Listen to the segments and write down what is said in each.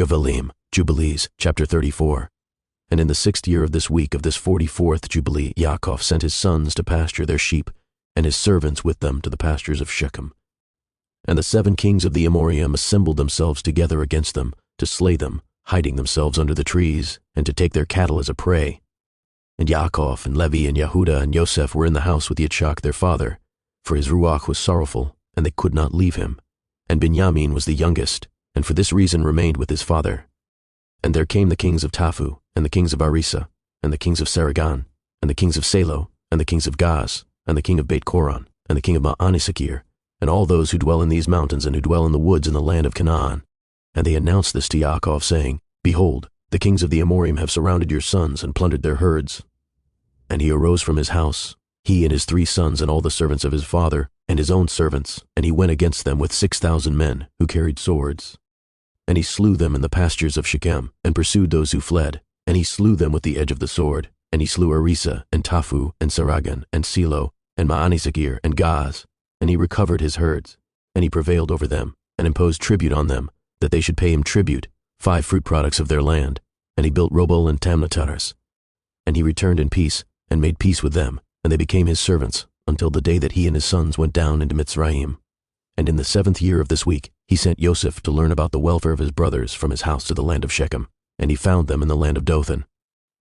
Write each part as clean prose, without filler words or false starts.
Yovheliym, Jubilees, chapter 34. And in the 6th year of this week of this 44th Jubilee, Yaakov sent his sons to pasture their sheep, and his servants with them to the pastures of Shechem. And the 7 kings of the Amorim assembled themselves together against them, to slay them, hiding themselves under the trees, and to take their cattle as a prey. And Yaakov and Levi and Yehuda and Yosef were in the house with Yitzchak their father, for his ruach was sorrowful, and they could not leave him. And Binyamin was the youngest, and for this reason remained with his father. And there came the kings of Taphu, and the kings of Arisa, and the kings of Saragan, and the kings of Salo, and the kings of Gaz, and the king of Beit Koron, and the king of Ma'anisakir, and all those who dwell in these mountains and who dwell in the woods in the land of Canaan. And they announced this to Yaakov, saying, Behold, the kings of the Amorim have surrounded your sons and plundered their herds. And he arose from his house, he and his 3 sons and all the servants of his father, and his own servants, and he went against them with 6,000 men, who carried swords. And he slew them in the pastures of Shechem, and pursued those who fled, and he slew them with the edge of the sword. And he slew Arisa, and Taphu, and Saragan, and Silo, and Ma'anisakir, and Gaz, and he recovered his herds. And he prevailed over them, and imposed tribute on them, that they should pay him tribute, 5 fruit products of their land. And he built Robel and Tamnataris. And he returned in peace, and made peace with them, and they became his servants, until the day that he and his sons went down into Mitzrayim. And in the 7th year of this week, he sent Yosef to learn about the welfare of his brothers from his house to the land of Shechem, and he found them in the land of Dothan.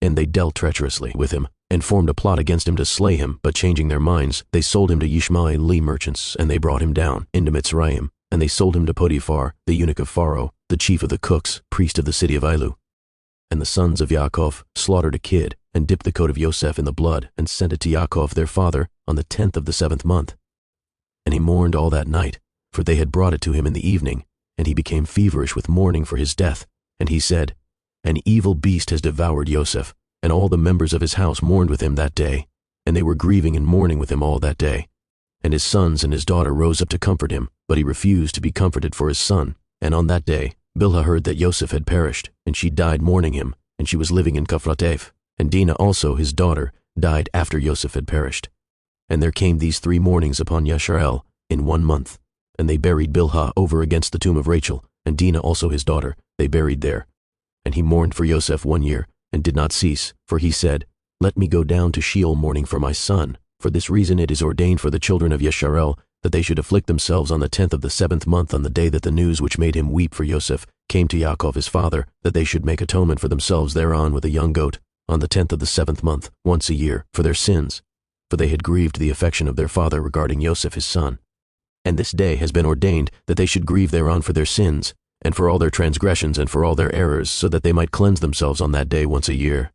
And they dealt treacherously with him, and formed a plot against him to slay him, but changing their minds, they sold him to Yishmaeli merchants, and they brought him down into Mitzrayim, and they sold him to Potiphar, the eunuch of Pharaoh, the chief of the cooks, priest of the city of Ilu. And the sons of Yaakov slaughtered a kid, and dipped the coat of Yosef in the blood, and sent it to Yaakov their father on the 10th of the 7th month. And he mourned all that night, for they had brought it to him in the evening, and he became feverish with mourning for his death. And he said, An evil beast has devoured Yosef, and all the members of his house mourned with him that day, and they were grieving and mourning with him all that day. And his sons and his daughter rose up to comfort him, but he refused to be comforted for his son. And on that day Bilhah heard that Yosef had perished, and she died mourning him, and she was living in Kafratef. And Dinah also, his daughter, died after Yosef had perished. And there came these 3 mournings upon Yasharel in 1 month. And they buried Bilhah over against the tomb of Rachel, and Dinah also his daughter, they buried there. And he mourned for Yosef 1 year, and did not cease, for he said, Let me go down to Sheol mourning for my son. For this reason it is ordained for the children of Yasharel, that they should afflict themselves on the 10th of the 7th month, on the day that the news which made him weep for Yosef came to Yaakov his father, that they should make atonement for themselves thereon with a young goat, on the 10th of the 7th month, once a year, for their sins, for they had grieved the affection of their father regarding Yosef his son. And this day has been ordained that they should grieve thereon for their sins, and for all their transgressions and for all their errors, so that they might cleanse themselves on that day once a year.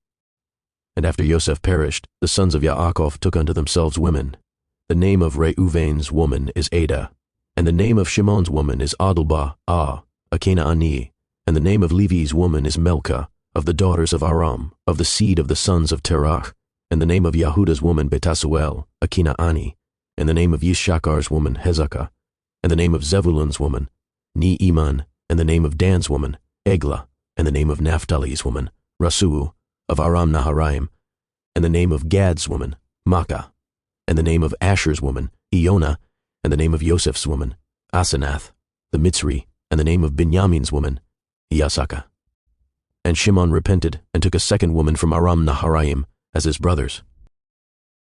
And after Yosef perished, the sons of Yaakov took unto themselves women. The name of Reuven's woman is Ada, and the name of Shimon's woman is Adulbah, a Canaanite, and the name of Levi's woman is Melka, of the daughters of Aram, of the seed of the sons of Terach, and the name of Yahuda's woman Betasuel, a Canaanite, and the name of Yishakar's woman Hezekah, and the name of Zebulun's woman Ne'iman, and the name of Dan's woman Eglah, and the name of Naphtali's woman Rasu'u, of Aram Naharaim, and the name of Gad's woman Makkah, and the name of Asher's woman Ionah, and the name of Yosef's woman Asenath, the Mitzri, and the name of Binyamin's woman Yasakah. And Shimon repented, and took a 2nd woman from Aram Naharaim as his brothers.